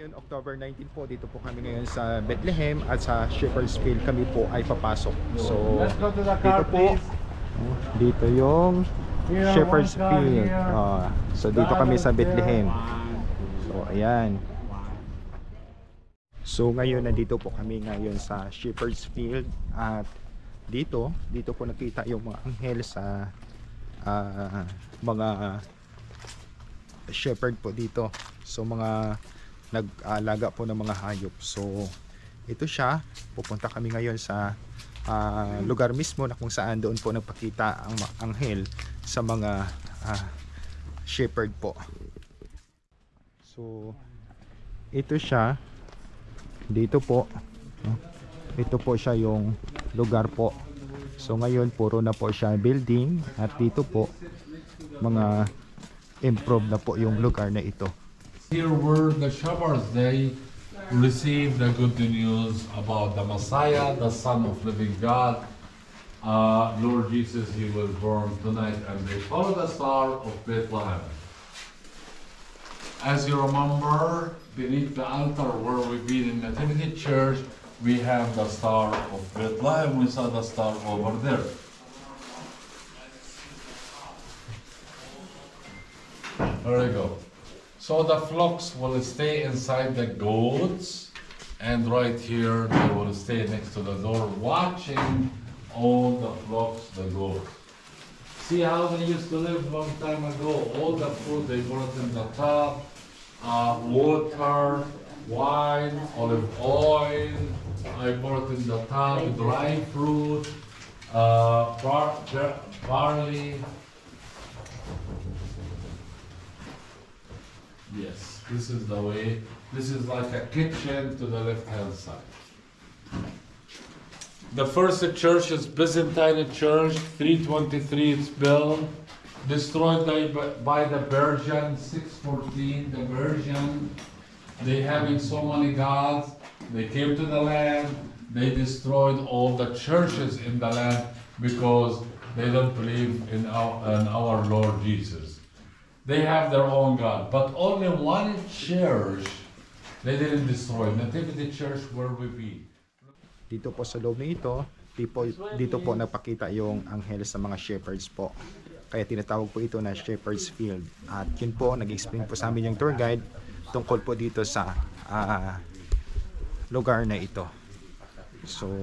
ngayon, October 19 po, dito po kami ngayon sa Bethlehem at sa Shepherd's Field kami po ay papasok. So, dito po, dito yung Shepherd's Field. So, dito kami sa Bethlehem. So, ayan. So, ngayon, nandito po kami ngayon sa Shepherd's Field at dito po nakita yung mga anghel sa mga shepherd po dito. So, mga nag-alaga po ng mga hayop. So ito siya, pupunta kami ngayon sa lugar mismo na kung saan doon po nagpakita ang anghel sa mga shepherd po. So ito siya, dito po, ito po siya yung lugar po. So ngayon puro na po siya building at dito po mga improve na po yung lugar na ito. Here were the shepherds, they received the good news about the Messiah, the Son of living God. Lord Jesus, he was born tonight, and they followed the star of Bethlehem. As you remember, beneath the altar where we've been in Nativity Church, we have the star of Bethlehem. We saw the star over there. There you go. So the flocks will stay inside the goats, and right here they will stay next to the door watching all the flocks, the goats. See how they used to live long time ago? All the food they brought in the top, water, wine, olive oil, I brought in the top, dry fruit, barley. Yes, this is the way. This is like a kitchen to the left-hand side. The first church is Byzantine Church, 323 it's built, destroyed by the Persians, 614. The Persians, they having so many gods, they came to the land, they destroyed all the churches in the land because they don't believe in our Lord Jesus. They have their own God, but only one church they didn't destroy, Nativity Church where we be. Dito po sa loob na ito, dito po napakita yung anghel sa mga shepherds po. Kaya tinatawag po ito na Shepherd's Field. At yun po, nag-explain po sa amin yung tour guide tungkol po dito sa lugar na ito. So,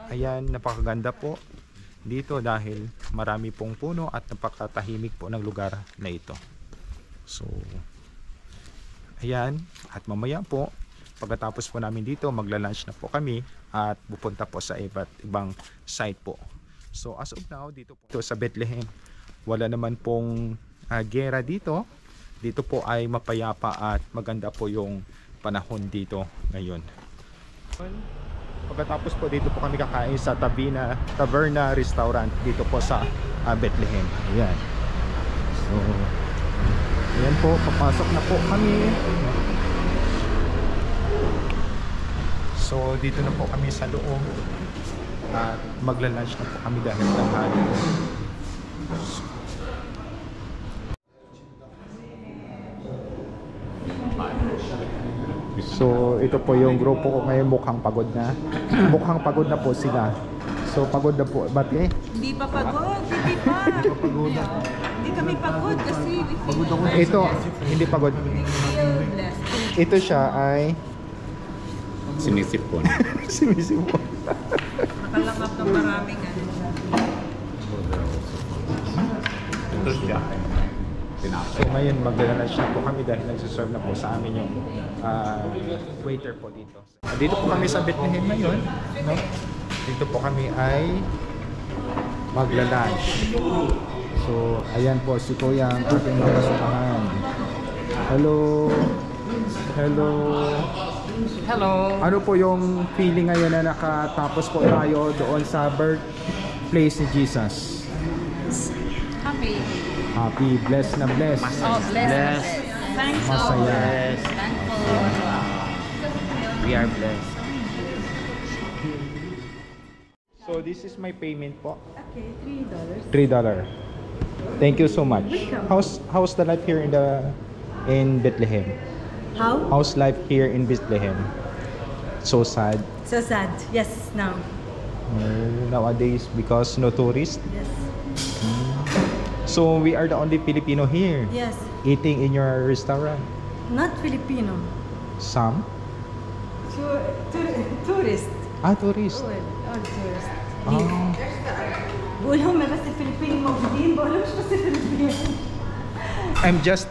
ayan, napakaganda po dito dahil marami pong puno at napakatahimik po ng lugar na ito. So ayan, at mamaya po pagkatapos po namin dito magla-lunch na po kami at pupunta po sa iba't ibang site po. So as of now dito po sa Bethlehem wala naman pong gera dito. Dito po ay mapayapa at maganda po yung panahon dito ngayon. Pagkatapos po dito po kami kakain sa Taverna Restaurant dito po sa Bethlehem. Ayan. So, ayan po, papasok na po kami. So, dito na po kami sa loob. At magla-lunch na po kami dahil tanghali. So ito po yung grupo ko ngayon, mukhang pagod na. Mukhang pagod na po sila. So pagod na po. Ba't eh? Hindi pa pagod. Hindi pa. Hindi kami pagod kasi pagod ako. Ito, hindi pagod. We feel blessed. Ito siya ay sinisipon. sinisipon. Nakalangap ng maraming ano. Ito siya. So ngayon magla-lunch na po kami dahil nagsiserve na po sa amin yung waiter po dito. Dito po kami sa Bethlehem ngayon, no? Dito po kami ay magla-lunch. So ayan po si Kuya ang ating makasamahan. Hello. Hello. Hello. Ano po yung feeling ngayon na nakatapos po tayo doon sa birthplace ni Jesus? Happy. Happy, blessed na blessed. Oh, blessed. Thanks. Masaya. Thankful. We are blessed. So this is my payment po. Okay, $3. $3. Thank you so much. How's the life here in Bethlehem? How? How's life here in Bethlehem? So sad. So sad. Yes, now. Nowadays because no tourists. Yes. So we are the only Filipino here Yes. eating in your restaurant. Not Filipino. Some? Tourist. Tourists. All tourist. Ah. بقولهم بس الفلبين موجودين بقولهمش بس الفلبين. I'm just